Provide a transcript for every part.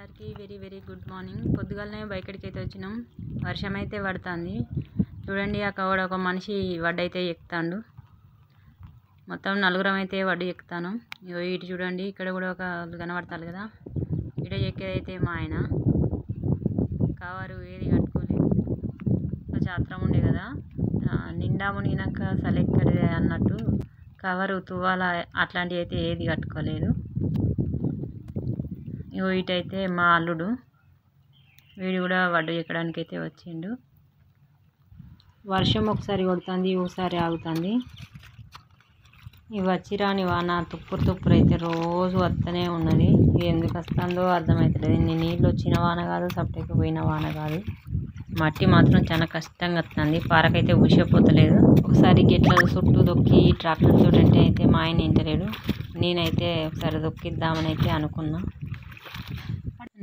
అందరికీ very good morning. పొద్దుగాలనే బయటకి అయితే వచ్చినాం. వర్షం అయితే పడుతుంది. చూడండి అక్కడ ఒక మనిషి వడ్డైతే ఎక్కుతాడు. మొత్తం నలుగురం అయితే వడ్డు ఎక్కుతాను. ఇటు చూడండి, ఇక్కడ కూడా ఒక కనబడతారు కదా, ఇట ఎక్కేదైతే మా ఆయన. కవరు ఏది కట్టుకోలేదు. ఒక చాత్రం ఉండే కదా, నిండా మునిగినాక సలెక్కడే అన్నట్టు కవరు తువ్వాల అట్లాంటివి అయితే ఏది కట్టుకోలేదు. ఇటైతే మా అల్లుడు, వీడు కూడా వడ్డు ఎక్కడానికి అయితే వచ్చిండు. వర్షం ఒకసారి కొడుతుంది, ఒకసారి ఆగుతుంది. ఇవి వచ్చి రాని వాన తుప్పురు అయితే రోజు వస్తూనే ఉన్నది. ఇది ఎందుకు వస్తుందో అర్థమవుతలేదు. నీళ్ళు వచ్చిన వాన కాదు, సపరేట్గా పోయిన వాన కాదు. మట్టి మాత్రం చాలా కష్టంగా వస్తుంది. పారకైతే ఊసిపోతలేదు. ఒకసారి గెట్ల చుట్టూ దొక్కి ట్రాక్టర్ తోటి అయితే మా ఆయన ఇంటలేడు. నేనైతే ఒకసారి దొక్కిద్దామని అయితే అనుకున్నా.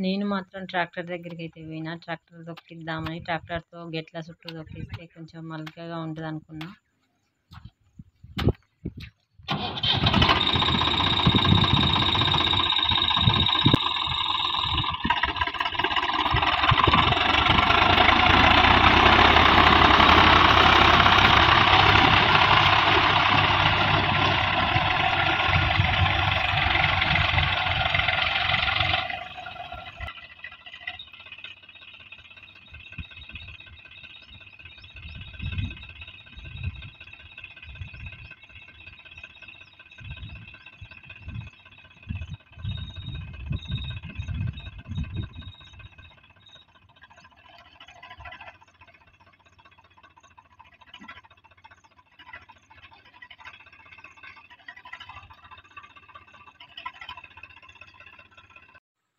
నేను మాత్రం ట్రాక్టర్ దగ్గరికి అయితే పోయినా. ట్రాక్టర్ దొక్కిద్దామని ట్రాక్టర్తో గెట్ల చుట్టూ దొక్కిస్తే కొంచెం మల్కగా ఉంటుంది అనుకున్నా.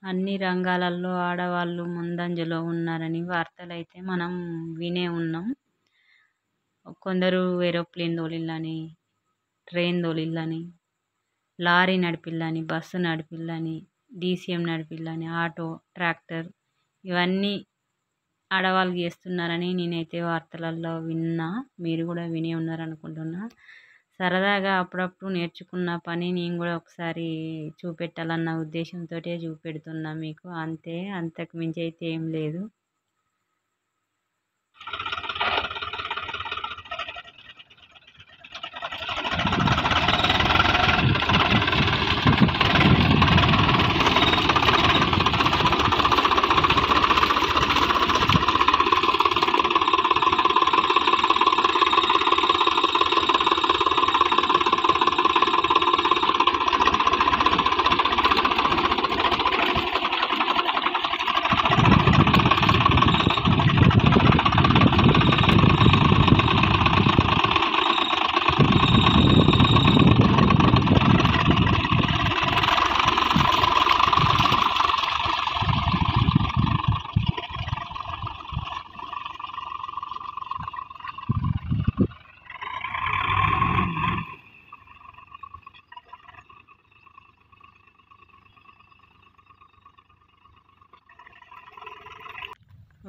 అన్ని రంగాలలో ఆడవాళ్ళు ముందంజలో ఉన్నారని వార్తలు అయితే మనం వినే ఉన్నాం. కొందరు ఏరోప్లేన్ తోలిళ్ళని, ట్రైన్ తోలిళ్ళని, లారీ నడిపిళ్ళని, బస్సు నడిపిళ్ళని, DCM నడిపిళ్ళని, ఆటో, ట్రాక్టర్ ఇవన్నీ ఆడవాళ్ళు చేస్తున్నారని నేనైతే వార్తలలో విన్నా. మీరు కూడా వినే ఉన్నారనుకుంటున్నా. సరదాగా అప్పుడప్పుడు నేర్చుకున్న పని నేను కూడా ఒకసారి చూపెట్టాలన్న ఉద్దేశంతో చూపెడుతున్నా మీకు. అంతే, అంతకు మించి అయితే ఏం లేదు.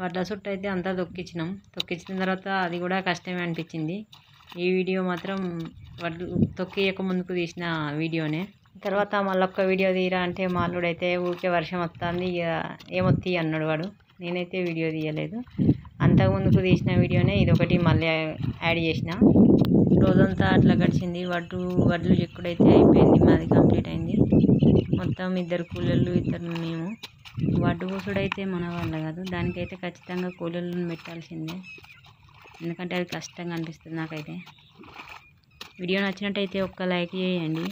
వడ్ల చుట్టూ అయితే అంతా తొక్కించిన తర్వాత అది కూడా కష్టమే అనిపించింది. ఈ వీడియో మాత్రం వడ్లు తొక్కియక ముందుకు తీసిన వీడియోనే. తర్వాత మళ్ళొక్క వీడియో తీయరా అంటే మా అల్లుడు అయితే ఊరికే వర్షం వస్తుంది, ఇక ఏమొత్తి అన్నాడు వాడు. నేనైతే వీడియో తీయలేదు. అంతకుముందుకు తీసిన వీడియోనే ఇదొకటి మళ్ళీ యాడ్ చేసిన. రోజంతా అట్లా గడిచింది. వడ్లు చెక్కుడైతే అయిపోయింది, మాది కంప్లీట్ అయింది. మొత్తం 2 కూలీలు, 2 మేము. వడ్డు కూసుడైతే మన వల్ల కాదు, దానికైతే ఖచ్చితంగా కూలీలను పెట్టాల్సిందే. ఎందుకంటే అది కష్టంగా అనిపిస్తుంది నాకైతే. వీడియో నచ్చినట్టయితే ఒక్క లైక్ చేయండి.